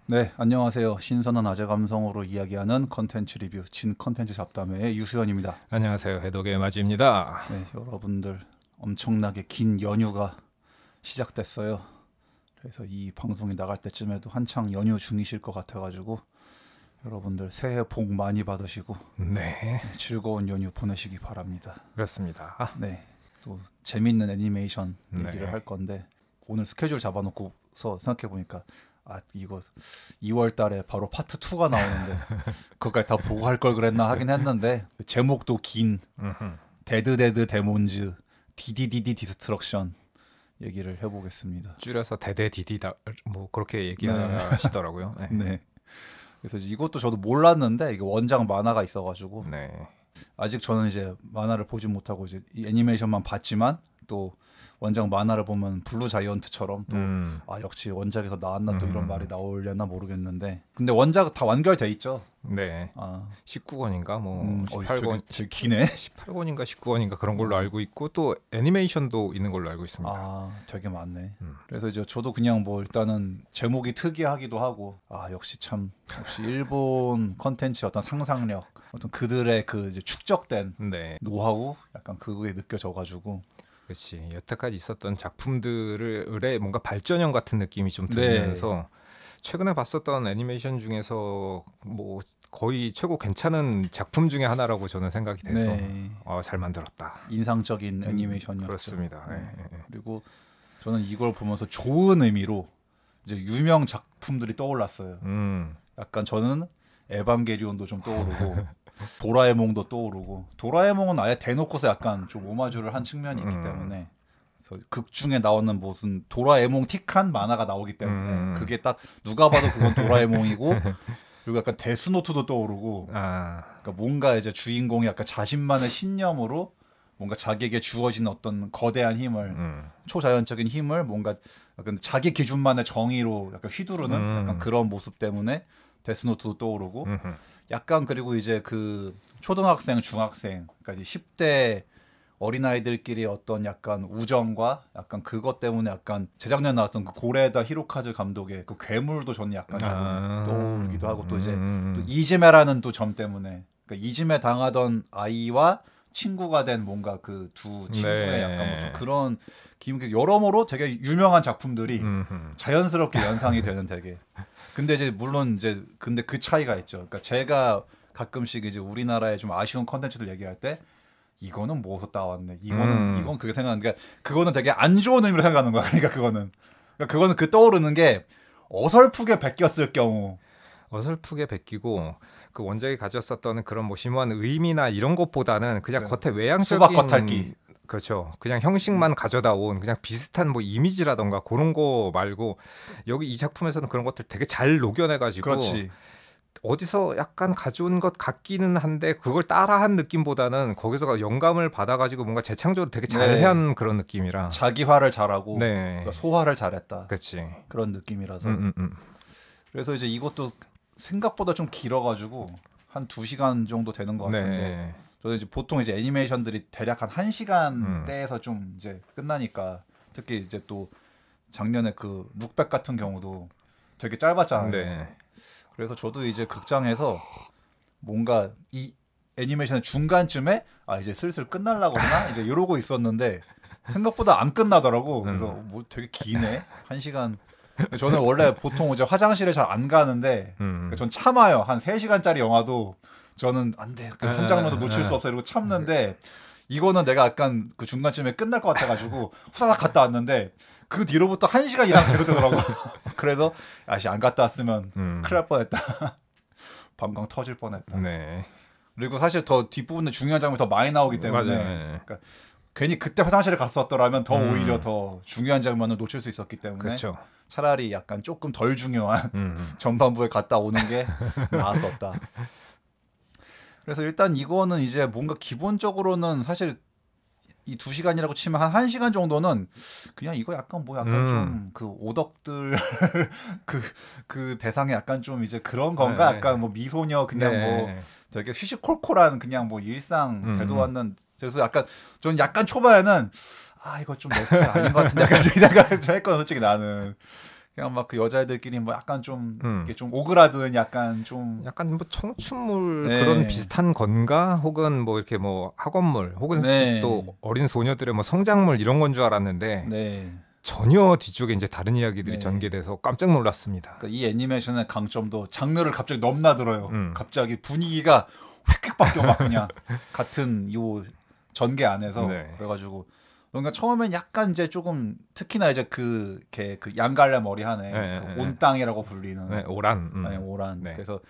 네, 안녕하세요. 신선한 아재 감성으로 이야기하는 컨텐츠 리뷰 진 컨텐츠 잡담회의 유수연입니다. 안녕하세요. 해독의 마지입니다. 네, 여러분들 엄청나게 긴 연휴가 시작됐어요. 그래서 이 방송이 나갈 때쯤에도 한창 연휴 중이실 것 같아가지고 여러분들 새해 복 많이 받으시고 네, 즐거운 연휴 보내시기 바랍니다. 그렇습니다. 네, 또 재밌는 애니메이션 네. 얘기를 할 건데 오늘 스케줄 잡아놓고서 생각해 보니까 이거 2월 달에 바로 파트 2가 나오는데 그거까지 다 보고 할 걸 그랬나 하긴 했는데 제목도 긴 데드 데몬즈 디디디디 디스트럭션 얘기를 해보겠습니다. 줄여서 대대디디다 뭐 그렇게 얘기하시더라고요. 네. 네. 그래서 이것도 저도 몰랐는데 이게 원작 만화가 있어가지고 네. 아직 저는 이제 만화를 보지 못하고 이제 이 애니메이션만 봤지만 또 원작 만화를 보면 블루 자이언트처럼 또 역시 원작에서 나왔나 또 이런 말이 나오려나 모르겠는데 근데 원작 다 완결돼 있죠. 네. 19권인가 뭐 18권 되게 기네. 18권인가 19권인가 그런 걸로 알고 있고 또 애니메이션도 있는 걸로 알고 있습니다. 되게 많네. 그래서 이제 저도 그냥 뭐 일단은 제목이 특이하기도 하고 역시 일본 컨텐츠 어떤 상상력 어떤 그들의 그 이제 축적된 네. 노하우 약간 그게 느껴져가지고 그렇지. 여태까지 있었던 작품들의 뭔가 발전형 같은 느낌이 좀 들면서 최근에 봤었던 애니메이션 중에서 뭐 거의 최고 괜찮은 작품 중에 하나라고 저는 생각이 돼서 잘 만들었다. 인상적인 애니메이션이었죠. 그렇습니다. 네. 그리고 저는 이걸 보면서 좋은 의미로 이제 유명 작품들이 떠올랐어요. 약간 저는 에반게리온도 좀 떠오르고 도라에몽도 떠오르고 도라에몽은 아예 대놓고서 약간 좀 오마주를 한 측면이 있기 때문에 그래서 극 중에 나오는 무슨 도라에몽 틱한 만화가 나오기 때문에 그게 딱 누가 봐도 그건 도라에몽이고 그리고 약간 데스노트도 떠오르고 그러니까 뭔가 이제 주인공이 약간 자신만의 신념으로 뭔가 자기에게 주어진 어떤 거대한 힘을 초자연적인 힘을 뭔가 약간 자기 기준만의 정의로 약간 휘두르는 약간 그런 모습 때문에 데스노트도 떠오르고 약간 그리고 이제 그 초등학생, 중학생, 그러니까 이제 10대 어린아이들끼리 어떤 약간 우정과 약간 그것 때문에 약간 재작년 나왔던 그 고레다 히로카즈 감독의 그 괴물도 저는 약간 떠오르기도 하고 또 이제 또 이지메라는 또 점 때문에 그러니까 이지메 당하던 아이와 친구가 된 뭔가 그 두 친구의 약간 뭐 좀 그런 기분 여러모로 되게 유명한 작품들이 자연스럽게 연상이 되는 되게 근데 이제 물론 이제 근데 그 차이가 있죠. 그러니까 제가 가끔씩 이제 우리나라의 좀 아쉬운 컨텐츠들 얘기할 때 이거는 뭐서 따왔네. 이건 그게 생각하는 그러니까 그거는 되게 안 좋은 의미로 생각하는 거야. 그러니까 그거는 그 떠오르는 게 어설프게 베꼈을 경우 어설프게 베끼고 그 원작이 가졌었던 그런 뭐 심오한 의미나 이런 것보다는 그냥 겉에 외향적인 수박 겉핥기 그렇죠. 그냥 형식만 가져다 온 그냥 비슷한 뭐 이미지라던가 그런 거 말고 여기 이 작품에서는 그런 것들 되게 잘 녹여내가지고 그렇지. 어디서 약간 가져온 것 같기는 한데 그걸 따라한 느낌보다는 거기서 영감을 받아가지고 뭔가 재창조를 되게 잘한 그런 느낌이라 자기화를 잘하고 그러니까 소화를 잘했다. 그렇지. 그런 느낌이라서 그래서 이제 이것도 생각보다 좀 길어가지고 한 2시간 정도 되는 것 같은데 저는 이제 보통 이제 애니메이션들이 대략 한 1시간대에서 좀 이제 끝나니까 특히 이제 또 작년에 그 룩백 같은 경우도 되게 짧았잖아요. 그래서 저도 이제 극장에서 뭔가 이 애니메이션의 중간쯤에 이제 슬슬 끝날라고 하나 이제 이러고 있었는데 생각보다 안 끝나더라고. 그래서 뭐 되게 기네. 1시간. 저는 원래 보통 이제 화장실에 잘 안 가는데 전 참아요. 한 3시간짜리 영화도 저는 안 돼. 한 장면도 놓칠 수 없어 이러고 참는데 이거는 내가 약간 그 중간쯤에 끝날 것 같아가지고 후다닥 갔다 왔는데 그 뒤로부터 1시간 이상 계속 되더라고. 그래서 안 갔다 왔으면 큰일 날 뻔했다. 방광 터질 뻔했다. 그리고 사실 더 뒷부분에 중요한 장면이 더 많이 나오기 때문에 그러니까 괜히 그때 화장실에 갔었더라면 더 오히려 더 중요한 장면을 놓칠 수 있었기 때문에 차라리 약간 조금 덜 중요한 전반부에 갔다 오는 게 나았었다. 그래서 일단 이거는 이제 뭔가 기본적으로는 사실 이 2시간이라고 치면 한 1시간 정도는 그냥 이거 약간 뭐 약간 좀 그 오덕들 그 대상에 약간 좀 이제 그런 건가 약간 뭐 미소녀 그냥 뭐 되게 시시콜콜한 그냥 뭐 일상 되도 않는 그래서 약간 전 약간 초반에는 이거 좀 내 스타일 아닌 것 같은데 약간 이 생각을 좀 했거든 솔직히 나는 그냥 막 그 여자애들끼리 뭐 약간 좀 이게 좀 오그라든 약간 뭐 청춘물 네. 그런 비슷한 건가 혹은 뭐 이렇게 뭐 학원물 혹은 네. 또 어린 소녀들의 뭐 성장물 이런 건 줄 알았는데 네. 전혀 뒤쪽에 이제 다른 이야기들이 네. 전개돼서 깜짝 놀랐습니다. 그러니까 이 애니메이션의 강점도 장르를 갑자기 넘나들어요. 갑자기 분위기가 휙휙 바뀌어 막 그냥 같은 요 전개 안에서 네. 그래가지고. 그러니까 처음엔 약간 이제 조금 특히나 이제 그 양갈래 머리 하네 네, 그 온땅이라고 불리는 네, 오란 네, 오란 네. 그래서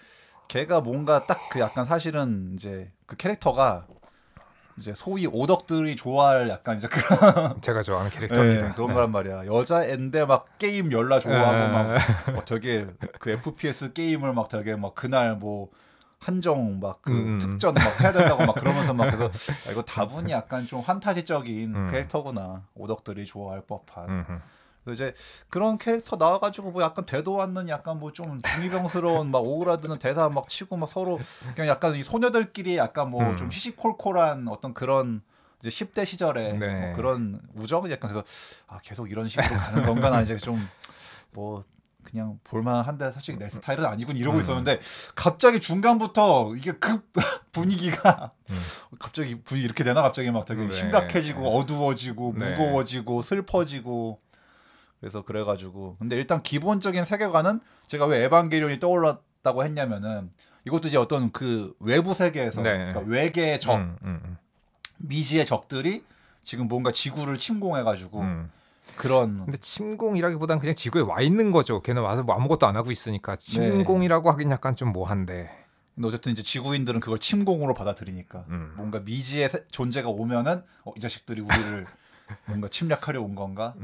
걔가 뭔가 딱 그 약간 사실은 이제 그 캐릭터가 이제 소위 오덕들이 좋아할 약간 이제 제가 좋아하는 캐릭터입니다. 네, 그런 거란 말이야. 여자애인데 막 게임 열라 좋아하고 막 되게 그 FPS 게임을 막 되게 막 그날 뭐 한정 막 그 특전 막 해야 된다고 막 그러면서 막 그래서 이거 다분히 약간 좀 환타지적인 캐릭터구나. 오덕들이 좋아할 법한. 그래서 이제 그런 캐릭터 나와가지고 뭐 약간 되도 않는 약간 뭐 좀 중이병스러운 막 오그라드는 대사 막 치고 막 서로 그냥 약간 이 소녀들끼리 약간 뭐 좀 시시콜콜한 어떤 그런 이제 10대 시절에 네. 뭐 그런 우정 약간 그래서 계속 이런 식으로 가는 건가 나 이제 좀 뭐 그냥 볼만한데 솔직히 내 스타일은 아니군 이러고 있었는데 갑자기 중간부터 이게 급 분위기가 갑자기 분위기 이렇게 되나 갑자기 막 되게 심각해지고 어두워지고 무거워지고 슬퍼지고 그래서 그래가지고 근데 일단 기본적인 세계관은 제가 왜 에반게리온이 떠올랐다고 했냐면은 이것도 이제 어떤 그 외부 세계에서 그러니까 외계의 적 미지의 적들이 지금 뭔가 지구를 침공해가지고 그런 근데 침공이라기보다는 그냥 지구에 와 있는 거죠. 걔는 와서 뭐 아무것도 안 하고 있으니까 침공이라고 하긴 약간 좀 뭐한데. 근데 어쨌든 이제 지구인들은 그걸 침공으로 받아들이니까 뭔가 미지의 존재가 오면은 이 자식들이 우리를 뭔가 침략하려 온 건가?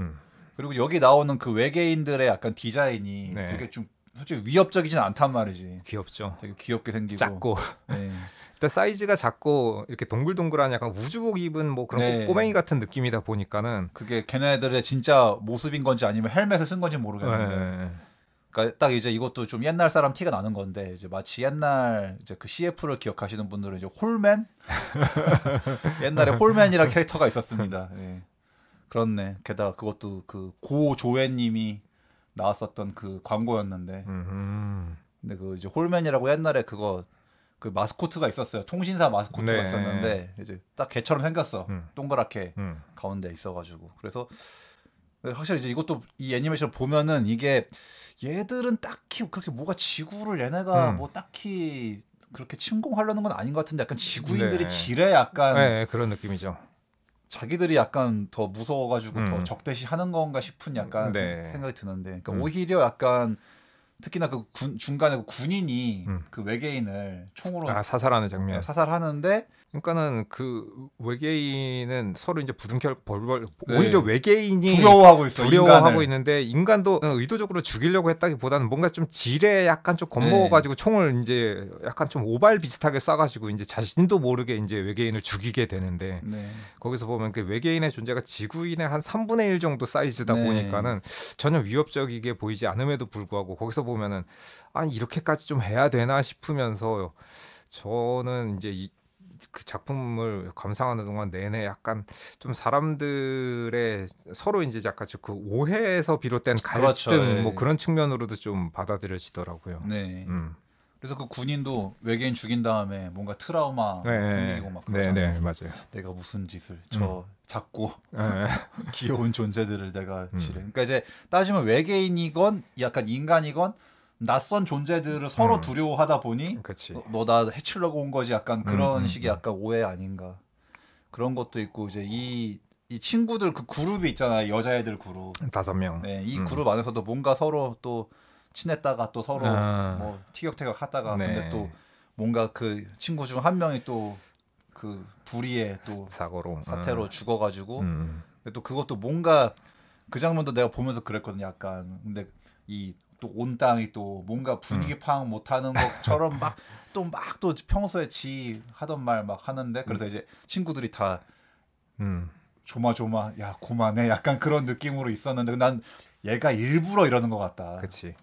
그리고 여기 나오는 그 외계인들의 약간 디자인이 되게 좀 솔직히 위협적이진 않단 말이지. 귀엽죠. 되게 귀엽게 생기고 작고. 네. 일단 사이즈가 작고 이렇게 동글동글한 약간 우주복 입은 뭐 그런 꼬맹이 같은 느낌이다 보니까는 그게 걔네들의 진짜 모습인 건지 아니면 헬멧을 쓴 건지 모르겠는데. 그러니까 딱 이제 이것도 좀 옛날 사람 티가 나는 건데 이제 마치 옛날 이제 그 CF를 기억하시는 분들은 이제 홀맨 옛날에 홀맨이라는 캐릭터가 있었습니다. 네. 그렇네. 게다가 그것도 그 고조혜님이 나왔었던 그 광고였는데. 근데 그 이제 홀맨이라고 옛날에 그거 그 마스코트가 있었어요. 통신사 마스코트가 있었는데 이제 딱 걔처럼 생겼어. 동그랗게 가운데 있어가지고. 그래서 확실히 이제 이것도 이 애니메이션 보면은 이게 얘들은 딱히 그렇게 뭐가 지구를 얘네가 뭐 딱히 그렇게 침공하려는 건 아닌 것 같은데 약간 지구인들이 지레 약간 그런 느낌이죠. 자기들이 약간 더 무서워가지고 더 적대시하는 건가 싶은 약간 생각이 드는데, 그러니까 오히려 약간 특히나 그 중간에 그 군인이 그 외계인을 총으로 사살하는 장면, 사살하는데, 그러니까는 그 외계인은 서로 이제 부둥켜 벌벌 오히려 외계인이 두려워하고 있어. 두려워하고 있는데 인간도 의도적으로 죽이려고 했다기보다는 뭔가 좀 지레 약간 좀 겁먹어가지고 총을 이제 약간 좀 오발 비슷하게 쏴가지고 이제 자신도 모르게 이제 외계인을 죽이게 되는데 거기서 보면 그 외계인의 존재가 지구인의 한 3분의 1 정도 사이즈다 보니까는 전혀 위협적이게 보이지 않음에도 불구하고 거기서 보면은 이렇게까지 좀 해야 되나 싶으면서 저는 이제 그 작품을 감상하는 동안 내내 약간 좀 사람들의 서로 이제 약간 그 오해에서 비롯된 갈등 뭐 그런 측면으로도 좀 받아들여지더라고요. 그래서 그 군인도 외계인 죽인 다음에 뭔가 트라우마 생기고 막 그러잖아요. 맞아요. 내가 무슨 짓을 저 작고 귀여운 존재들을 내가 지뢰. 그러니까 이제 따지면 외계인이건 약간 인간이건 낯선 존재들을 서로 두려워하다 보니 너 나 해치려고 온 거지 약간 그런 식의 약간 오해 아닌가 그런 것도 있고, 이제 이 친구들 그 그룹이 있잖아요. 여자애들 그룹 5명. 이 그룹 안에서도 뭔가 서로 또 친했다가 또 서로 뭐 티격태격 하다가 근데 또 뭔가 그 친구 중 한 명이 또 그 불의의 또 사태로 죽어가지고 근데 또 그것도 뭔가 그 장면도 내가 보면서 그랬거든요. 약간 근데 이 또 온 땅이 또 뭔가 분위기 파악 못하는 것처럼 막 또 평소에 지 하던 말 막 하는데 그래서 이제 친구들이 다 조마조마 야 고만해 약간 그런 느낌으로 있었는데 난 얘가 일부러 이러는 것 같다. 그렇지.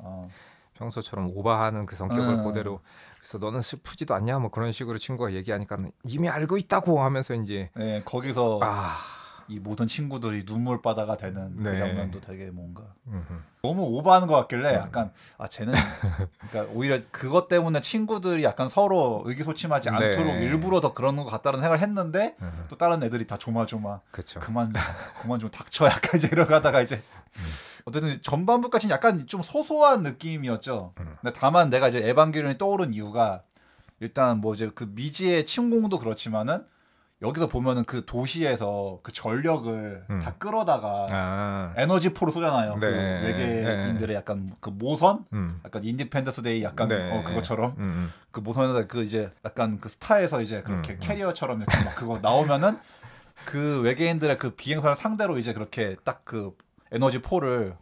평소처럼 오바하는 그 성격을 그대로. 그래서 너는 슬프지도 않냐 뭐 그런 식으로 친구가 얘기하니까 이미 알고 있다고 하면서 이제 거기서 이 모든 친구들이 눈물바다가 되는 그 네. 장면도 되게 뭔가 너무 오버하는 것 같길래 약간 쟤는 그러니까 오히려 그것 때문에 친구들이 약간 서로 의기소침하지 않도록 일부러 더 그러는 것 같다는 생각을 했는데 또 다른 애들이 다 조마조마 그쵸. 그만 좀 닥쳐 약간 이제 이러다가 이제 어쨌든 전반부까지는 약간 좀 소소한 느낌이었죠. 근데 다만 내가 이제 에반게리온이 떠오른 이유가 일단 뭐 이제 그 미지의 침공도 그렇지만은 여기서 보면은 그 도시에서 그 전력을 다 끌어다가 에너지포로 쏘잖아요. 네. 그 외계인들의 약간 그 모선, 약간 인디펜던스 데이 약간 그것처럼 그 모선에다 그 이제 약간 그 스타에서 이제 그렇게 캐리어처럼 이렇게 막 그거 나오면은 그 외계인들의 그 비행선을 상대로 이제 그렇게 딱 그 에너지포를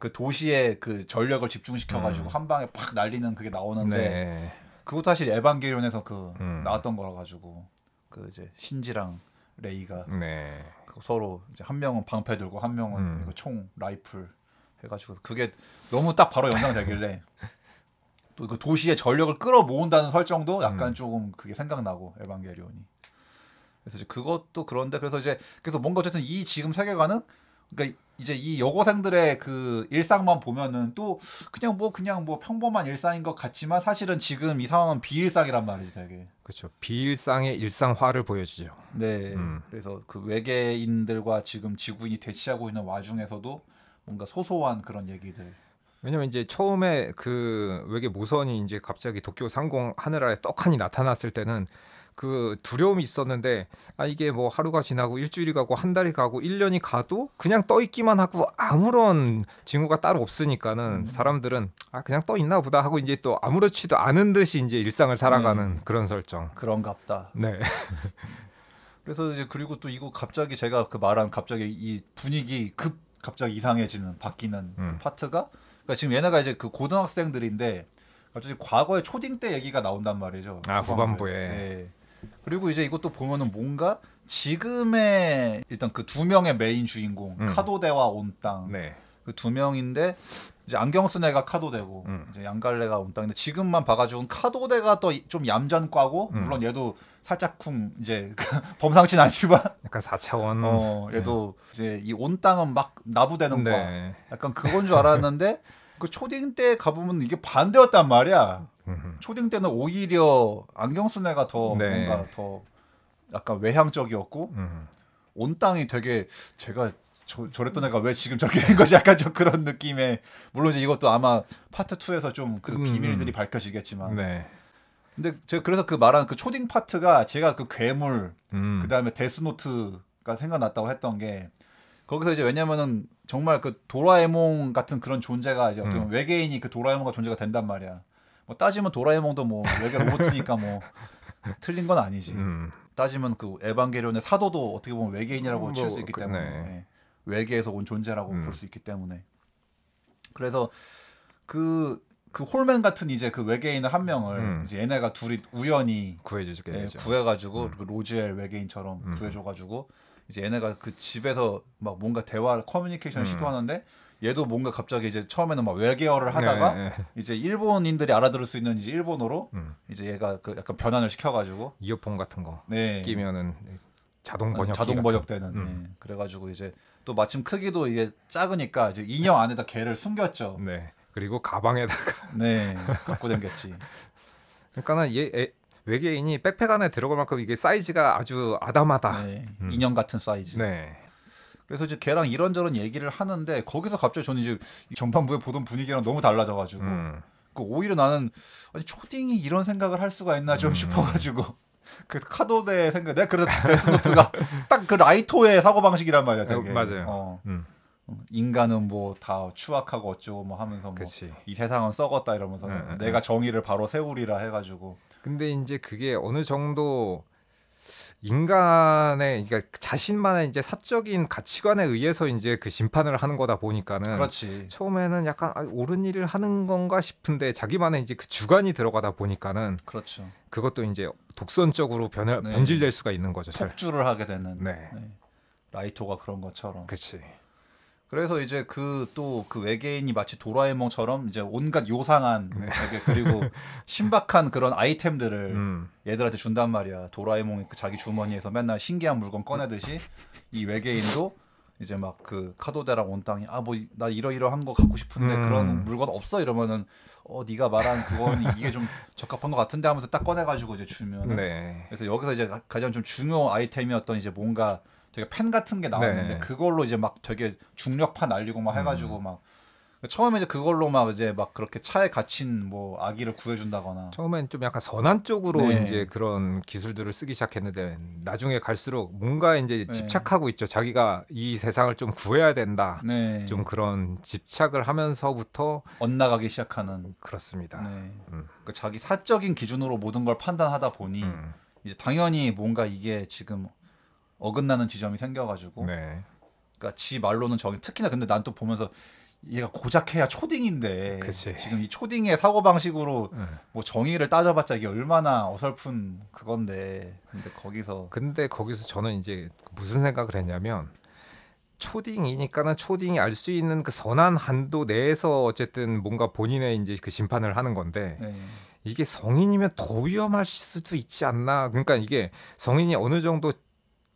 그 도시의 그 전력을 집중시켜가지고 한 방에 팍 날리는 그게 나오는데 그것도 사실 에반게리온에서 그 나왔던 거라 가지고. 그 이제 신지랑 레이가 서로 이제 한 명은 방패 들고 한 명은 이거 총 라이플 해가지고 그게 너무 딱 바로 연상되길래 또 그 도시의 전력을 끌어모은다는 설정도 약간 조금 그게 생각나고 에반게리온이 그래서 이제 그것도 그런데 그래서 뭔가 어쨌든 이 지금 세계관은 그러니까 이제 이 여고생들의 그 일상만 보면은 또 그냥 뭐 평범한 일상인 것 같지만 사실은 지금 이 상황은 비일상이란 말이지 되게. 그렇죠. 비일상의 일상화를 보여주죠. 네. 그래서 그 외계인들과 지금 지구인이 대치하고 있는 와중에서도 뭔가 소소한 그런 얘기들. 왜냐면 이제 처음에 그 외계 모선이 이제 갑자기 도쿄 상공 하늘 아래 떡하니 나타났을 때는 그 두려움이 있었는데 이게 뭐 하루가 지나고 일주일이 가고 한 달이 가고 1년이 가도 그냥 떠 있기만 하고 아무런 징후가 따로 없으니까는 사람들은 그냥 떠 있나 보다 하고 이제 또 아무렇지도 않은 듯이 이제 일상을 살아가는 그런 설정. 그런갑다. 네. 그래서 이제 그리고 또 이거 갑자기 제가 그 말한 갑자기 이 분위기 갑자기 이상해지는 바뀌는 그 파트가 그러니까 지금 얘네가 이제 그 고등학생들인데 갑자기 과거의 초딩 때 얘기가 나온단 말이죠. 후반부에. 네. 그리고 이제 이것도 보면은 뭔가 지금의 일단 그 두 명의 메인 주인공 카도데와 온땅 그 두 명인데 이제 안경 쓴 애가 카도데고 이제 양갈래가 온땅인데 지금만 봐가지고 카도데가 더 좀 얌전과고 물론 얘도 살짝쿵 이제 범상치는 않지만 약간 4차원 얘도 이제 이 온땅은 막 나부대는 과 약간 그건 줄 알았는데 그 초딩 때 가보면 이게 반대였단 말이야. 초딩 때는 오히려 안경 쓴 애가 더 뭔가 더 약간 외향적이었고 온땅이 되게 제가 저랬던 애가 왜 지금 저렇게 된 거지 약간 좀 그런 느낌의 물론 이제 이것도 아마 파트 2에서 좀 그 비밀들이 밝혀지겠지만 근데 제가 그래서 그 말한 그 초딩 파트가 제가 그 괴물 그다음에 데스노트가 생각났다고 했던 게 거기서 이제 왜냐면은 정말 그 도라에몽 같은 그런 존재가 이제 어떤 외계인이 그 도라에몽과 존재가 된단 말이야. 뭐 따지면 도라에몽도 뭐 외계 로봇이니까 뭐 틀린 건 아니지. 따지면 그 에반게리온의 사도도 어떻게 보면 외계인이라고 칠 수 있기 때문에 외계에서 온 존재라고 볼 수 있기 때문에 그래서 그 홀맨 같은 이제 그 외계인을 한 명을 이제 얘네가 둘이 우연히 구해주게 되죠. 구해가지고 그 로즈엘 외계인처럼 구해줘가지고 이제 얘네가 그 집에서 막 뭔가 대화 커뮤니케이션 시도하는데 얘도 뭔가 갑자기 이제 처음에는 막 외계어를 하다가 이제 일본인들이 알아들을 수 있는 이제 일본어로 이제 얘가 그 약간 변환을 시켜가지고 이어폰 같은 거 끼면은 자동 번역되는 그래가지고 이제 또 마침 크기도 이게 작으니까 이제 인형 안에다 걔를 숨겼죠. 그리고 가방에다가 갖고 댕겼지. 그러니까는 외계인이 백팩 안에 들어갈 만큼 이게 사이즈가 아주 아담하다. 인형 같은 사이즈. 그래서 이제 걔랑 이런저런 얘기를 하는데 거기서 갑자기 저는 이제 전반부에 보던 분위기랑 너무 달라져가지고 그 오히려 나는 아니 초딩이 이런 생각을 할 수가 있나 좀 싶어가지고 그 카도데 생각 내가 그래서 데스노트가 딱 그 라이토의 사고방식이란 말이야 되게. 맞아요. 인간은 뭐 다 추악하고 어쩌고 뭐 하면서 뭐 이 세상은 썩었다 이러면서 내가 정의를 바로 세우리라 해가지고 근데 이제 그게 어느 정도 인간의 그러니까 자신만의 이제 사적인 가치관에 의해서 이제 그 심판을 하는 거다 보니까는 그렇지. 처음에는 약간 옳은 일을 하는 건가 싶은데 자기만의 이제 그 주관이 들어가다 보니까는 그렇죠. 그것도 이제 독선적으로 변질될 수가 있는 거죠. 폭주를 하게 되는 라이토가 그런 것처럼. 그렇지. 그래서 이제 또 그 외계인이 마치 도라에몽처럼 이제 온갖 요상한 되게 그리고 신박한 그런 아이템들을 얘들한테 준단 말이야. 도라에몽이 그 자기 주머니에서 맨날 신기한 물건 꺼내듯이 이 외계인도 이제 막 그 카도데랑 온땅이 뭐 나 이러이러한 거 갖고 싶은데 그런 물건 없어 이러면은 네가 말한 그거는 이게 좀 적합한 것 같은데 하면서 딱 꺼내가지고 이제 주면. 네. 그래서 여기서 이제 가장 좀 중요 아이템이었던 이제 뭔가 되게 펜 같은 게 나왔는데 그걸로 이제 막 되게 중력파 날리고 막 해가지고 막 처음에 이제 그걸로 막 이제 막 그렇게 차에 갇힌 뭐 아기를 구해준다거나 처음엔 좀 약간 선한 쪽으로 이제 그런 기술들을 쓰기 시작했는데 나중에 갈수록 뭔가 이제 집착하고 있죠. 자기가 이 세상을 좀 구해야 된다. 좀 그런 집착을 하면서부터 엇나가기 시작하는. 그렇습니다. 그러니까 자기 사적인 기준으로 모든 걸 판단하다 보니 이제 당연히 뭔가 이게 지금 어긋나는 지점이 생겨가지고 그러니까 지 말로는 특히나 근데 난 또 보면서 얘가 고작해야 초딩인데 그치. 지금 이 초딩의 사고방식으로 뭐 정의를 따져봤자 이게 얼마나 어설픈 그건데 근데 거기서 저는 이제 무슨 생각을 했냐면 초딩이니까는 초딩이 알 수 있는 그 선한 한도 내에서 어쨌든 뭔가 본인의 이제 그 심판을 하는 건데 이게 성인이면 더 위험할 수도 있지 않나. 그러니까 이게 성인이 어느 정도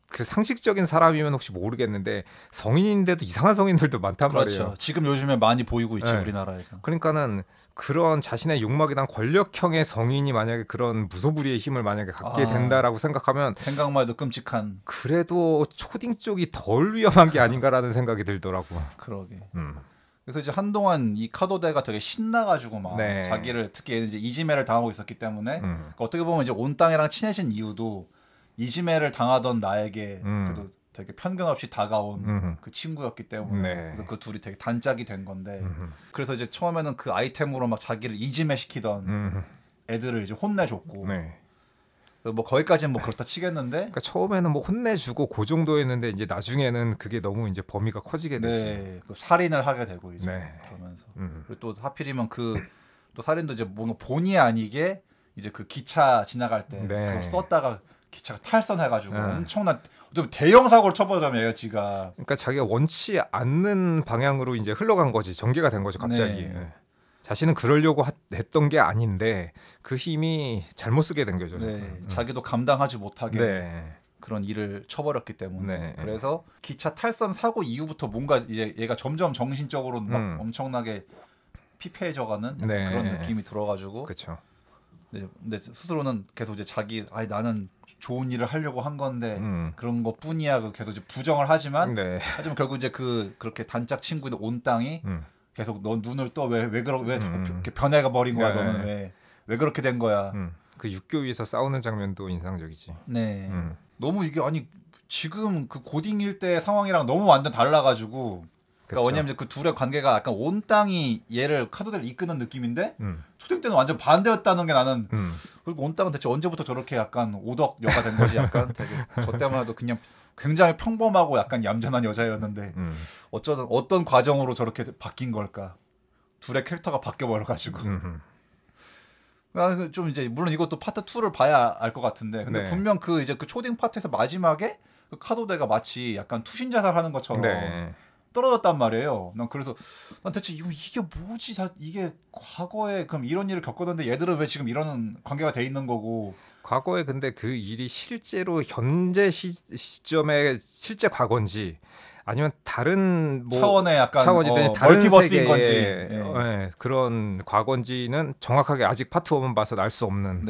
그 상식적인 사람이면 혹시 모르겠는데 성인인데도 이상한 성인들도 많단 말이에요. 지금 요즘에 많이 보이고 있지 우리나라에서. 그러니까는 그런 자신의 욕망에 대한 권력형의 성인이 만약에 그런 무소불위의 힘을 만약에 갖게 된다라고 생각하면 생각만 해도 끔찍한. 그래도 초딩 쪽이 덜 위험한 게 아닌가라는 생각이 들더라고. 그러게. 그래서 이제 한동안 이 카도데가 되게 신나가지고 막 자기를 특히 이제 이지메를 당하고 있었기 때문에 그러니까 어떻게 보면 이제 온땅이랑 친해진 이유도 이지메를 당하던 나에게 그래도 되게 편견 없이 다가온 그 친구였기 때문에 그래서 그 둘이 되게 단짝이 된 건데 그래서 이제 처음에는 그 아이템으로 막 자기를 이지메 시키던 애들을 이제 혼내줬고 뭐 거기까지는 뭐 그렇다 치겠는데 그러니까 처음에는 뭐 혼내주고 그 정도였는데 이제 나중에는 그게 너무 이제 범위가 커지게 되지. 그 살인을 하게 되고 이제 그러면서 그리고 또 하필이면 또 살인도 이제 뭔가 본의 아니게 이제 그 기차 지나갈 때 그걸 썼다가 기차가 탈선해가지고 엄청난 대형 사고를 쳐버리면 지가. 그러니까 자기가 원치 않는 방향으로 이제 흘러간 거지. 전개가 된 거죠 갑자기. 자신은 그러려고 했던 게 아닌데 그 힘이 잘못 쓰게 된 거죠. 자기도 감당하지 못하게 그런 일을 쳐버렸기 때문에. 그래서 기차 탈선 사고 이후부터 뭔가 이제 얘가 점점 정신적으로 막 엄청나게 피폐해져가는 그런 느낌이 들어가지고. 그렇죠. 근데 스스로는 계속 이제 나는 좋은 일을 하려고 한 건데 그런 것뿐이야 계속 이제 부정을 하지만 결국 이제 그렇게 단짝 친구인 온땅이 계속 너 눈을 떠 왜 자꾸 이렇게 변해가 버린 거야. 너는 왜 그렇게 된 거야. 그 육교 위에서 싸우는 장면도 인상적이지. 너무 이게 지금 그 고딩일 때 상황이랑 너무 완전 달라가지고. 그러니까 왜냐면 그 둘의 관계가 약간 온땅이 얘를 카도데를 이끄는 느낌인데 초딩 때는 완전 반대였다는 게 나는. 그리고 온땅은 대체 언제부터 저렇게 약간 오덕여가 된 거지. 약간 되게 저 때만 해도 그냥 굉장히 평범하고 약간 얌전한 여자였는데 어떤 과정으로 저렇게 바뀐 걸까. 둘의 캐릭터가 바뀌어버려가지고. 나는 좀 이제 물론 이것도 파트 2를 봐야 알 것 같은데 근데 분명 그 이제 그 초딩 파트에서 마지막에 그 카도데가 마치 약간 투신자살하는 것처럼 떨어졌단 말이에요. 난 그래서 난 대체 이게 뭐지? 이게 과거에 그럼 이런 일을 겪었는데 얘들은 왜 지금 이런 관계가 돼 있는 거고? 과거에 근데 그 일이 실제로 현재 시점의 실제 과거인지 아니면 다른 뭐 차원의 약간 차원이든 다른 멀티버스인 건지 그런 과거인지는 정확하게 아직 파트 1만 봐서 알 수 없는.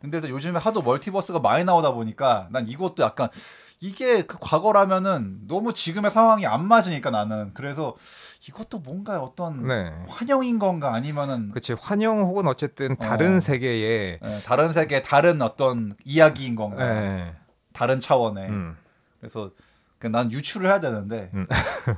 근데 요즘에 하도 멀티버스가 많이 나오다 보니까 난 이것도 약간 이게 그 과거라면은 너무 지금의 상황이 안 맞으니까 나는 그래서 이것도 뭔가 어떤 환영인 건가 아니면은 그렇지 환영 혹은 어쨌든 다른 세계의 다른 세계 다른 어떤 이야기인 건가 다른 차원의 그래서 난 유추를 해야 되는데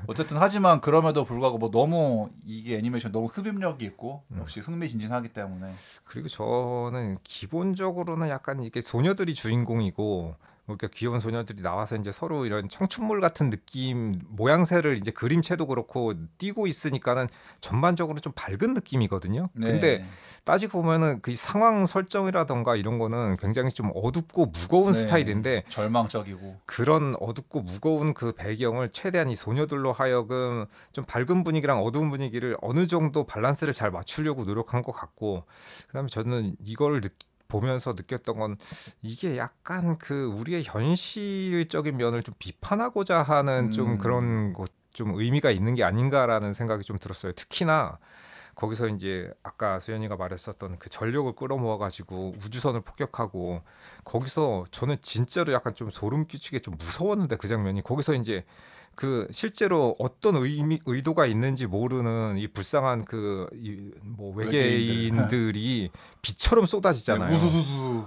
어쨌든 하지만 그럼에도 불구하고 뭐 너무 이게 애니메이션 너무 흡입력이 있고 역시 흥미진진하기 때문에 그리고 저는 기본적으로는 약간 이게 소녀들이 주인공이고 그러니까 귀여운 소녀들이 나와서 이제 서로 이런 청춘물 같은 느낌 모양새를 이제 그림체도 그렇고 띄고 있으니까는 전반적으로 좀 밝은 느낌이거든요. 근데 따지고 보면은 그 상황 설정이라던가 이런 거는 굉장히 좀 어둡고 무거운 스타일인데 절망적이고 그런 어둡고 무거운 그 배경을 최대한 이 소녀들로 하여금 좀 밝은 분위기랑 어두운 분위기를 어느 정도 밸런스를 잘 맞추려고 노력한 것 같고 그다음에 저는 이거를 보면서 느꼈던 건 이게 약간 그 우리의 현실적인 면을 좀 비판하고자 하는 좀 그런 좀 의미가 있는 게 아닌가라는 생각이 좀 들었어요. 특히나 거기서 이제 아까 수연이가 말했었던 그 전력을 끌어모아 가지고 우주선을 폭격하고 거기서 저는 진짜로 약간 좀 소름 끼치게 좀 무서웠는데 그 장면이 거기서 이제 그 실제로 어떤 의도가 있는지 모르는 이 불쌍한 그 뭐 외계인들이 비처럼 쏟아지잖아요. 우수수수.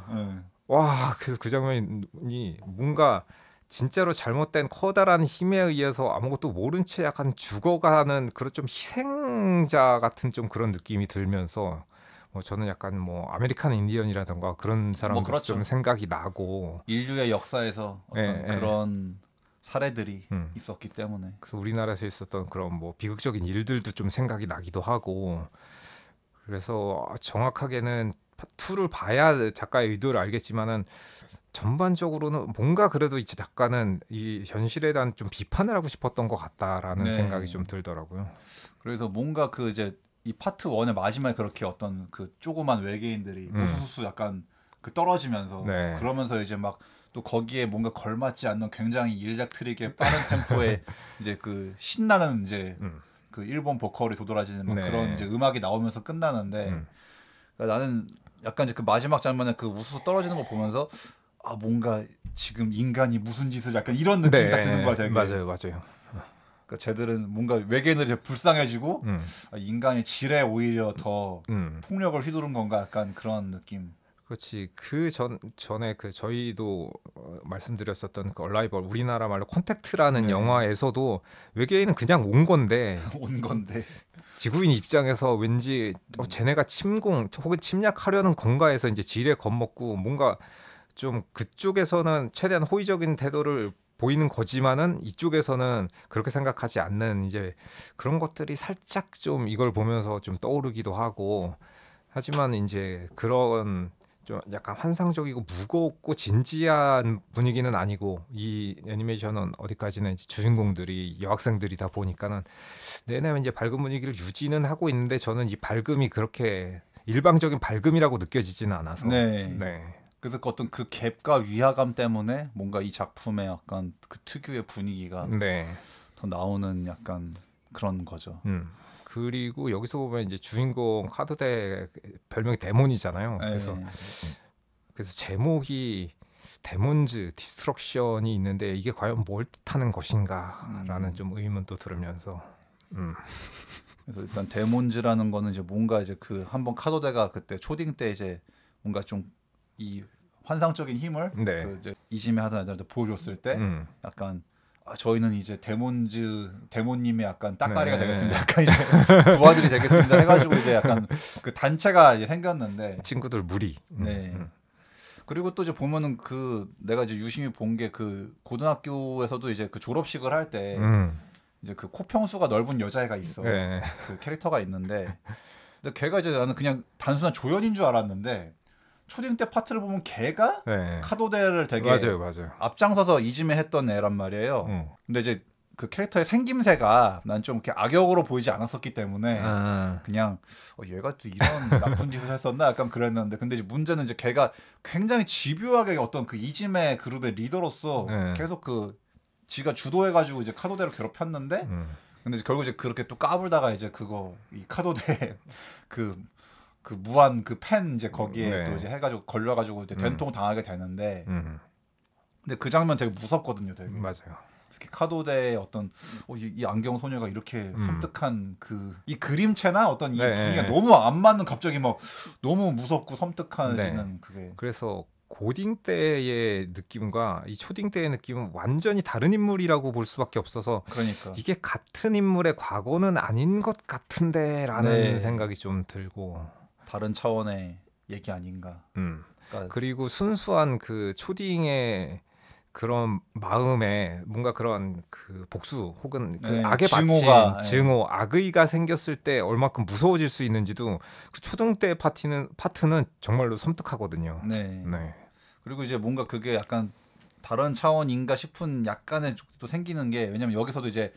와, 그래서 그 장면이 뭔가 진짜로 잘못된 커다란 힘에 의해서 아무것도 모른 채 약간 죽어가는 그런 좀 희생자 같은 좀 그런 느낌이 들면서 뭐 저는 약간 뭐 아메리칸 인디언이라던가 그런 사람들 그렇죠. 좀 생각이 나고 인류의 역사에서 어떤 그런 사례들이 있었기 때문에 그래서 우리나라에서 있었던 그런 뭐 비극적인 일들도 좀 생각이 나기도 하고 그래서 정확하게는 2를 봐야 작가의 의도를 알겠지만은 전반적으로는 뭔가 그래도 이제 작가는 이 현실에 대한 좀 비판을 하고 싶었던 것 같다라는 생각이 좀 들더라고요. 그래서 뭔가 그 이제 이 파트 1의 마지막에 그렇게 어떤 그 조그만 외계인들이 우수수수 약간 그 떨어지면서 그러면서 이제 막 또 거기에 뭔가 걸맞지 않는 굉장히 일렉트릭의 빠른 템포의 이제 그 신나는 이제 그 일본 보컬이 도드라지는 막 그런 이제 음악이 나오면서 끝나는데 그러니까 나는 약간 이제 그 마지막 장면에 그 우수수 떨어지는 거 보면서 아 뭔가 지금 인간이 무슨 짓을 약간 이런 느낌이 딱 드는 거야 되게. 맞아요. 그러니까 쟤들은 뭔가 외계인들이 불쌍해지고 인간의 질에 오히려 더 폭력을 휘두른 건가 약간 그런 느낌. 그렇지. 그 전에 그 저희도 말씀드렸었던 그 얼라이벌 우리나라 말로 콘택트라는 영화에서도 외계인은 그냥 온 건데 지구인 입장에서 왠지 쟤네가 침공 혹은 침략하려는 건가에서 이제 지레 겁먹고 뭔가 좀 그쪽에서는 최대한 호의적인 태도를 보이는 거지만은 이쪽에서는 그렇게 생각하지 않는 이제 그런 것들이 살짝 좀 이걸 보면서 좀 떠오르기도 하고 하지만 이제 그런 좀 약간 환상적이고 무겁고 진지한 분위기는 아니고 이 애니메이션은 어디까지나 이제 주인공들이 여학생들이다 보니까는 내내 이제 밝은 분위기를 유지는 하고 있는데 저는 이 밝음이 그렇게 일방적인 밝음이라고 느껴지지는 않아서 그래서 어떤 그 갭과 위화감 때문에 뭔가 이 작품의 약간 그 특유의 분위기가 더 나오는 약간 그런 거죠. 그리고 여기서 보면 이제 주인공 카드대 별명이 데몬이잖아요. 그래서 제목이 데몬즈 디스트럭션이 있는데 이게 과연 뭘 뜻하는 것인가라는 좀 의문도 들으면서 그래서 일단 데몬즈라는 거는 이제 뭔가 이제 그 한번 카도데가 그때 초딩 때 이제 뭔가 좀 이 환상적인 힘을 그 이제 이지메 하던 애들한테 보여줬을 때 약간 저희는 이제 데몬님의 약간 따까리가 되겠습니다. 약간 이제 부하들이 되겠습니다. 해가지고 이제 약간 그 단체가 이제 생겼는데 친구들 무리. 그리고 또 이제 보면은 그 내가 이제 유심히 본 게 그 고등학교에서도 이제 그 졸업식을 할 때 이제 그 코평수가 넓은 여자애가 있어. 그 캐릭터가 있는데 근데 걔가 이제 나는 그냥 단순한 조연인 줄 알았는데 초딩 때 파트를 보면 걔가 카도데를 되게 맞아요. 앞장서서 이지메 했던 애란 말이에요. 근데 이제 그 캐릭터의 생김새가 난 좀 이렇게 악역으로 보이지 않았었기 때문에 그냥 얘가 또 이런 나쁜 짓을 했었나 약간 그랬는데 근데 이제 문제는 이제 걔가 굉장히 집요하게 어떤 그 이지메 그룹의 리더로서 계속 그 지가 주도해가지고 이제 카도데를 괴롭혔는데 근데 이제 결국 이제 그렇게 또 까불다가 이제 그거 이 카도데 그 무한 그 펜 이제 거기에 또 이제 해가지고 걸려가지고 이제 된통 당하게 되는데 근데 그 장면 되게 무섭거든요, 되게. 맞아요. 특히 카도데의 어떤 이 안경 소녀가 이렇게 섬뜩한 그 이 그림체나 어떤 이 분위기가 너무 안 맞는 갑자기 막 너무 무섭고 섬뜩해지는 그게. 그래서 고딩 때의 느낌과 이 초딩 때의 느낌은 완전히 다른 인물이라고 볼 수밖에 없어서 그러니까. 이게 같은 인물의 과거는 아닌 것 같은데라는 생각이 좀 들고 다른 차원의 얘기 아닌가. 그리고 순수한 그 초딩의 그런 마음에 뭔가 그런 그 복수 혹은 그 네, 악에 증오가, 바친 증오, 악의가 생겼을 때 얼마큼 무서워질 수 있는지도 그 초등 때 파트는 정말로 섬뜩하거든요. 네. 네. 그리고 이제 뭔가 그게 약간 다른 차원인가 싶은 약간의 쪽도 생기는 게, 왜냐면 여기서도 이제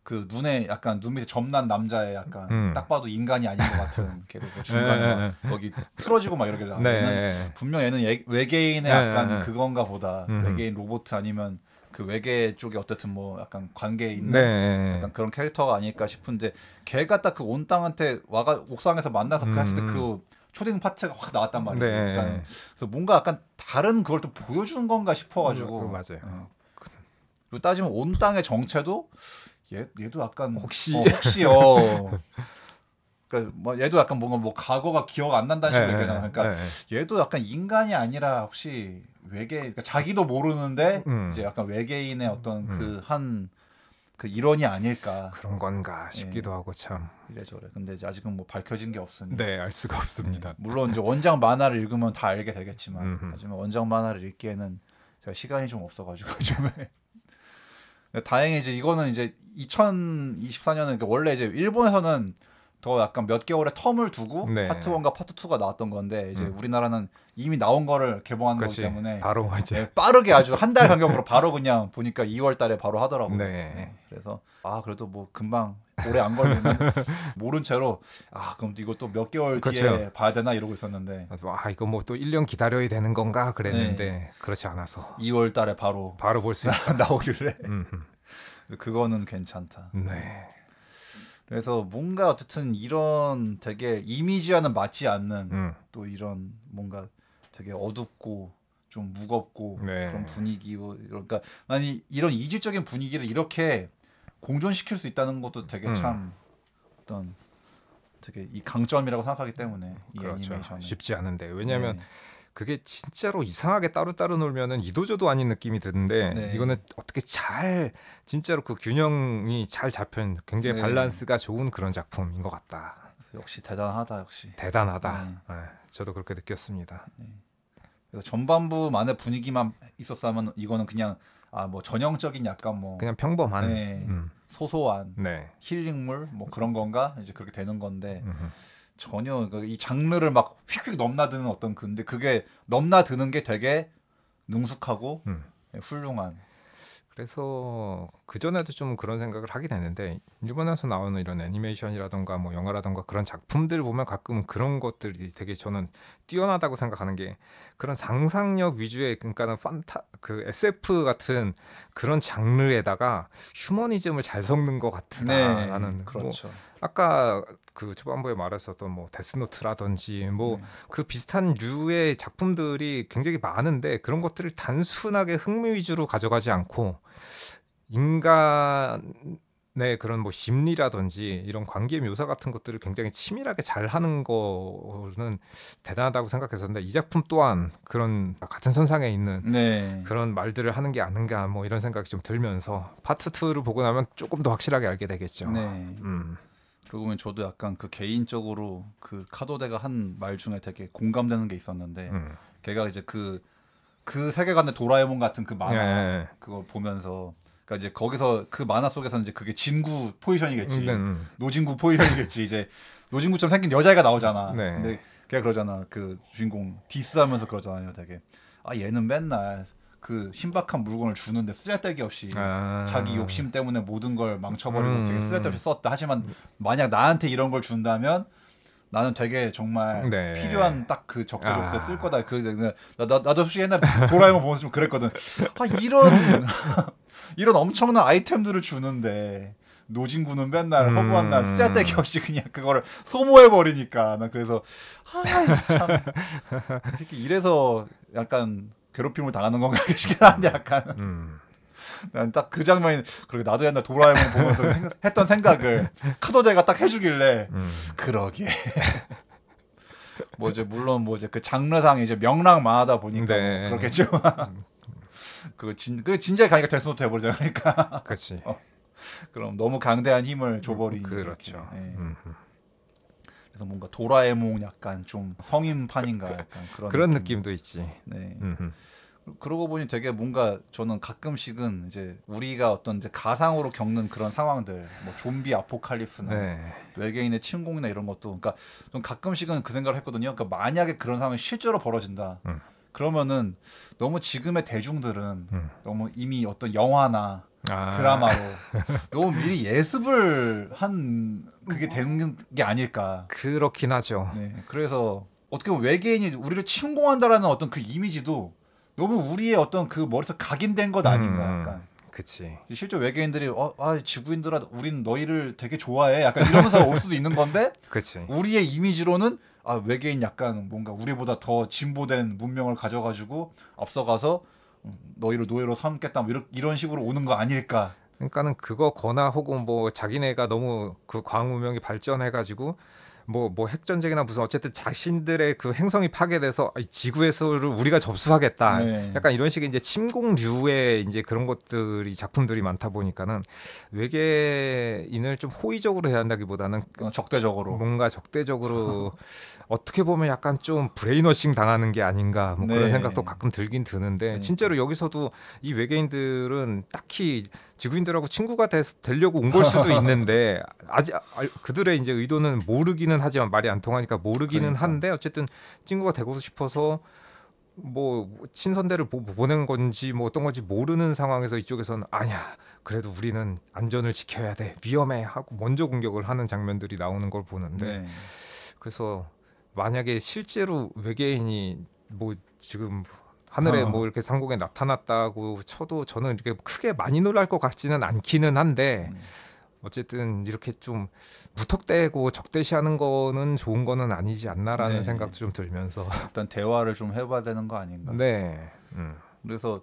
그 눈에 약간 눈 밑에 점난 남자의 약간 딱 봐도 인간이 아닌 것 같은 걔도 뭐 중간에 막 여기 틀어지고 막 이러길래 얘는 분명 얘는 외계인의 약간 그건가 보다. 외계인 로봇 아니면 그 외계 쪽에 어쨌든 뭐 약간 관계에 있는 약간 그런 캐릭터가 아닐까 싶은데, 걔가 딱 그 온 땅한테 와가 옥상에서 만나서 그 했을 때 그 초딩 파트가 확 나왔단 말이죠. 약간 그래서 뭔가 약간 다른 그걸 또 보여주는 건가 싶어가지고. 맞아요. 그리고 따지면 온 땅의 정체도 얘도 약간 혹시요. 그러니까 뭐 얘도 약간 뭔가 뭐 과거가 기억 안 난다는 식으로 얘기하잖아. 그러니까 얘도 약간 인간이 아니라 혹시 그러니까 자기도 모르는데 이제 약간 외계인의 어떤 그 일원이 아닐까, 그런 건가 싶기도 하고 참 이래저래. 근데 이제 아직은 뭐 밝혀진 게 없으니 알 수가 없습니다. 물론 이제 원작 만화를 읽으면 다 알게 되겠지만 하지만 원작 만화를 읽기에는 제가 시간이 좀 없어가지고 좀 다행히 이제 이거는 이제 2024년은 원래 이제 일본에서는 더 약간 몇 개월의 텀을 두고 파트 1과 파트 2가 나왔던 건데, 이제 우리나라는 이미 나온 거를 개봉한 거기 때문에 바로 이제 빠르게 아주 한 달 간격으로 바로 그냥 보니까 2월 달에 바로 하더라고요. 그래서 그래도 뭐 금방 오래 안 걸리면 모른 채로 그럼 이거 또 몇 개월 뒤에 봐야 되나 이러고 있었는데, 이거 뭐 또 1년 기다려야 되는 건가 그랬는데 그렇지 않아서 2월 달에 바로 볼 수 있다. 나오길래 그거는 괜찮다. 그래서 뭔가 어쨌든 이런 되게 이미지와는 맞지 않는 또 이런 뭔가 되게 어둡고 좀 무겁고 그런 분위기, 그러니까 난 이런 이질적인 분위기를 이렇게 공존시킬 수 있다는 것도 되게 참 어떤 되게 이 강점이라고 생각하기 때문에 이 애니메이션은 쉽지 않은데, 왜냐하면 그게 진짜로 이상하게 따로 놀면은 이도저도 아닌 느낌이 드는데 이거는 어떻게 잘 진짜로 그 균형이 잘 잡힌 굉장히 밸런스가 좋은 그런 작품인 것 같다. 역시 대단하다. 역시 대단하다. 저도 그렇게 느꼈습니다. 그래서 전반부만의 분위기만 있었으면 이거는 그냥 뭐 전형적인 약간 뭐 그냥 평범한 소소한 힐링물 뭐 그런 건가 이제 그렇게 되는 건데, 전혀 이 장르를 막 휙휙 넘나드는 어떤 근데 그게 넘나드는 게 되게 능숙하고 훌륭한. 그래서 그 전에도 좀 그런 생각을 하게 되는데, 일본에서 나오는 이런 애니메이션이라던가 뭐 영화라던가 그런 작품들 보면 가끔 그런 것들이 되게 저는 뛰어나다고 생각하는 게, 그런 상상력 위주의, 그러니까는 그 SF 같은 그런 장르에다가 휴머니즘을 잘 섞는 것 같다라는. 그렇죠. 뭐 아까 그 초반부에 말했었던 뭐 데스노트라든지 뭐 그 비슷한 류의 작품들이 굉장히 많은데, 그런 것들을 단순하게 흥미 위주로 가져가지 않고 인간의 그런 뭐 심리라든지 이런 관계 묘사 같은 것들을 굉장히 치밀하게 잘 하는 거는 대단하다고 생각했었는데, 이 작품 또한 그런 같은 선상에 있는 그런 말들을 하는 게 아닌가 뭐 이런 생각이 좀 들면서 파트 2를 보고 나면 조금 더 확실하게 알게 되겠죠. 그러고 보면 저도 약간 그 개인적으로 그 카도데가 한 말 중에 되게 공감되는 게 있었는데, 걔가 이제 그 세계관의 도라에몽 같은 그 만화 그거 보면서, 그러니까 이제 거기서 그 만화 속에서는 이제 그게 진구 포지션이겠지. 노진구 포지션이겠지. 이제 노진구처럼 생긴 여자애가 나오잖아. 근데 걔가 그러잖아. 그 주인공 디스하면서 그러잖아요. 되게 얘는 맨날 그 신박한 물건을 주는데 쓰잘데기 없이 자기 욕심 때문에 모든 걸 망쳐버리고 되게 쓸데없이 썼다. 하지만 만약 나한테 이런 걸 준다면 나는 되게 정말 필요한 딱 그 적재적소에 쓸 거다. 나도 솔직히 옛날에 도라에몽 보면서 좀 그랬거든. 이런 엄청난 아이템들을 주는데 노진구는 맨날 허구한 날 쓸데기 없이 그냥 그거를 소모해버리니까. 나 그래서 참 특히 이래서 약간 괴롭힘을 당하는 건가 싶긴 한데, 약간 난 딱 그 장면이, 그리고 나도 옛날 도라에몽 보면서 했던 생각을 카도데가 딱 해주길래 그러게. 뭐 이제 물론 뭐 이제 그 장르상 이제 명랑 만화다 보니까 뭐 그렇겠지만 그게 진지하게 가니까 데스노트 해버리잖아. 그러니까 그렇지. 그럼 너무 강대한 힘을 줘버리니. 그렇죠. 그래서 뭔가 도라에몽 약간 좀 성인판인가 약간 그런 느낌도 있지. 그러고 보니 되게 뭔가 저는 가끔씩은 이제 우리가 어떤 이제 가상으로 겪는 그런 상황들, 뭐 좀비 아포칼립스나 네. 외계인의 침공이나 이런 것도, 그러니까 좀 가끔씩은 그 생각을 했거든요. 그러니까 만약에 그런 상황이 실제로 벌어진다. 그러면은 너무 지금의 대중들은 너무 이미 어떤 영화나 드라마로 너무 미리 예습을 한 그게 되는 게 아닐까. 그렇긴 하죠. 네, 그래서 어떻게 보면 외계인이 우리를 침공한다라는 어떤 그 이미지도 너무 우리의 어떤 그 머릿속 각인된 것 아닌가. 약간. 그치. 실제 외계인들이 지구인들아, 우린 너희를 되게 좋아해. 약간 이러면서 올 수도 있는 건데. 그치. 우리의 이미지로는 외계인 약간 뭔가 우리보다 더 진보된 문명을 가져가지고 앞서가서 너희를 노예로 삼겠다, 뭐 이런 식으로 오는 거 아닐까. 그러니까는 그거거나 혹은 뭐 자기네가 너무 그 과학 문명이 발전해가지고 뭐 핵전쟁이나 무슨 어쨌든 자신들의 그 행성이 파괴돼서 지구에서를 우리가 접수하겠다. 네. 약간 이런 식의 이제 침공류의 이제 그런 것들이 작품들이 많다 보니까는 외계인을 좀 호의적으로 해야 한다기보다는 적대적으로, 뭔가 적대적으로 어떻게 보면 약간 좀 브레인워싱 당하는 게 아닌가 뭐 그런 네. 생각도 가끔 들긴 드는데, 진짜로 여기서도 이 외계인들은 딱히 지구인들하고 친구가 되려고 온 걸 수도 있는데 아직 그들의 이제 의도는 모르기는 하지만 말이 안 통하니까 모르기는 그러니까. 한데 어쨌든 친구가 되고 싶어서 뭐 친선대를 보낸 건지 뭐 어떤 건지 모르는 상황에서 이쪽에서는 아니야, 그래도 우리는 안전을 지켜야 돼, 위험해 하고 먼저 공격을 하는 장면들이 나오는 걸 보는데, 그래서 만약에 실제로 외계인이 뭐 지금 하늘에 뭐 이렇게 상공에 나타났다고 쳐도 저는 이렇게 크게 많이 놀랄 것 같지는 않기는 한데, 어쨌든 이렇게 좀 무턱대고 적대시하는 거는 좋은 거는 아니지 않나라는 생각도 좀 들면서 일단 대화를 좀 해봐야 되는 거 아닌가. 네. 그래서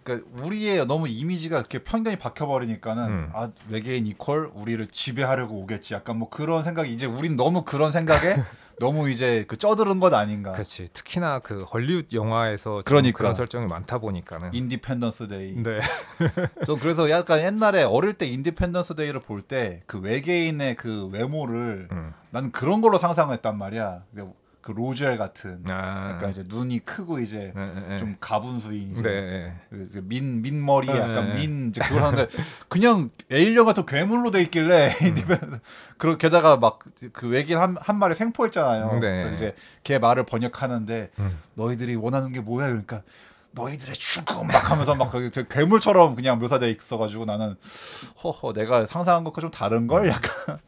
그러니까 우리의 너무 이미지가 이렇게 편견이 박혀버리니까는 외계인 이퀄 우리를 지배하려고 오겠지. 약간 뭐 그런 생각이, 이제 우린 너무 그런 생각에 너무 이제 그 쩌들은 것 아닌가. 그렇지. 특히나 그 헐리우드 영화에서 그러니까. 그런 설정이 많다 보니까는. 인디펜던스 데이. 네. 전 그래서 약간 옛날에 어릴 때 인디펜던스 데이를 볼 때 그 외계인의 그 외모를 나는 그런 걸로 상상했단 말이야. 그 로젤 같은 약간 이제 눈이 크고 이제 좀 가분수인 이제 민머리에 약간 이제 그걸 하는데 그냥 에일리언 같은 괴물로 돼 있길래 그리고 게다가 막 그 외계인 한 마리 생포했잖아요. 그래서 이제 걔 말을 번역하는데 너희들이 원하는 게 뭐야? 그러니까 너희들의 죽음 막 하면서 막 되게 괴물처럼 그냥 묘사돼 있어가지고 나는 내가 상상한 것과 좀 다른 걸 약간.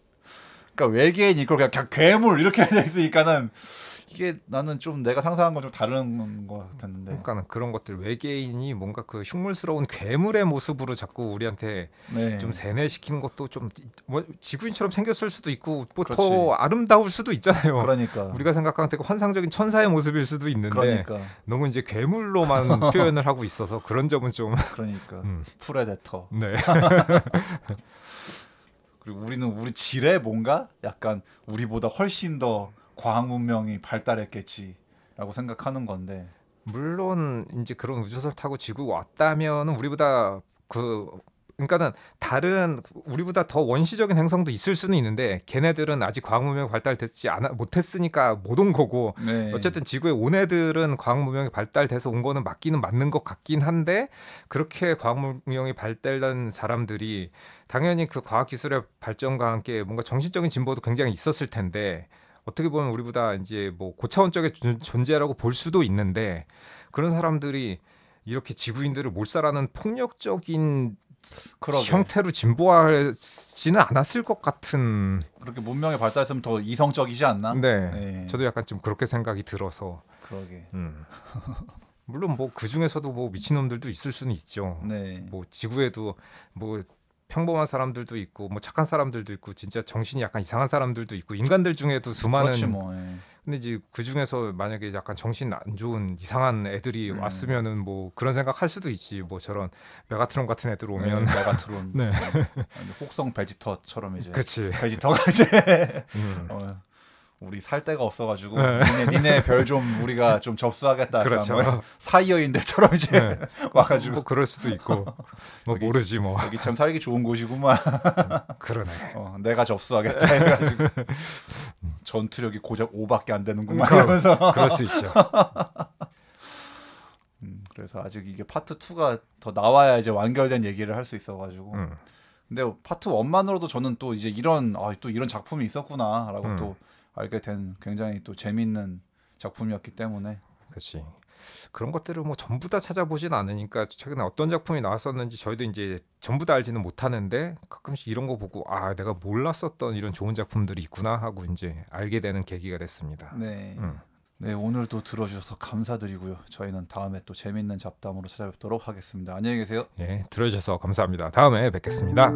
그러니까 외계인 이걸 그냥 괴물 이렇게 돼 있으니까는 이게 나는 좀 내가 상상한 건 좀 다른 것 같았는데. 그러니까는 그런 것들, 외계인이 뭔가 그 흉물스러운 괴물의 모습으로 자꾸 우리한테 좀 세뇌시키는 것도 좀 뭐 지구인처럼 생겼을 수도 있고 뭐 더 아름다울 수도 있잖아요. 그러니까 우리가 생각하는 되게 환상적인 천사의 모습일 수도 있는데 너무 이제 괴물로만 표현을 하고 있어서 그런 점은 좀 그러니까 프레데터. 네. 그리고 우리 지뢰 뭔가 약간 우리보다 훨씬 더 과학 문명이 발달했겠지라고 생각하는 건데, 물론 이제 그런 우주선을 타고 지구 왔다면 우리보다 그러니까는 다른 우리보다 더 원시적인 행성도 있을 수는 있는데 걔네들은 아직 과학 문명이 발달되지 못했으니까 못 온 거고, 어쨌든 지구에 온 애들은 과학 문명이 발달돼서 온 거는 맞는 것 같긴 한데, 그렇게 과학 문명이 발달된 사람들이 당연히 그 과학 기술의 발전과 함께 뭔가 정신적인 진보도 굉장히 있었을 텐데, 어떻게 보면 우리보다 이제 뭐 고차원적인 존재라고 볼 수도 있는데, 그런 사람들이 이렇게 지구인들을 몰살하는 폭력적인 형태로 진보하지는 않았을 것 같은. 그렇게 문명이 발달했으면 더 이성적이지 않나? 네. 저도 약간 좀 그렇게 생각이 들어서. 그러게. 물론 뭐 그 중에서도 뭐 미친놈들도 있을 수는 있죠. 뭐 지구에도 뭐 평범한 사람들도 있고 뭐 착한 사람들도 있고 진짜 정신이 약간 이상한 사람들도 있고, 인간들 중에도 수많은. 그렇지 뭐. 근데 이제 그 중에서 만약에 약간 정신 안 좋은 이상한 애들이 왔으면은 뭐 그런 생각 할 수도 있지. 뭐 저런 메가트론 같은 애들 오면. 메가트론. 네. 혹성 베지터처럼 이제. 그치. 베지터가 이제 우리 살 데가 없어가지고 니네 별 좀 우리가 좀 접수하겠다. 그렇죠. 뭐 사이어인들처럼 이제 와가지고. 뭐 그럴 수도 있고. 뭐 모르지 뭐. 여기 참 살기 좋은 곳이구만. 그러네. 내가 접수하겠다 해가지고 전투력이 고작 5밖에 안 되는구만 이러면서. 그럴 수 있죠. 그래서 아직 이게 파트 2가 더 나와야 이제 완결된 얘기를 할 수 있어가지고. 근데 파트 1만으로도 저는 또 이제 또 이런 작품이 있었구나라고 또 알게 된 굉장히 또 재밌는 작품이었기 때문에. 그렇지. 그런 것들을 뭐 전부 다 찾아보진 않으니까 최근에 어떤 작품이 나왔었는지 저희도 이제 전부 다 알지는 못하는데 가끔씩 이런 거 보고 내가 몰랐었던 이런 좋은 작품들이 있구나 하고 이제 알게 되는 계기가 됐습니다. 네. 네, 오늘도 들어주셔서 감사드리고요. 저희는 다음에 또 재밌는 잡담으로 찾아뵙도록 하겠습니다. 안녕히 계세요. 예, 들어주셔서 감사합니다. 다음에 뵙겠습니다.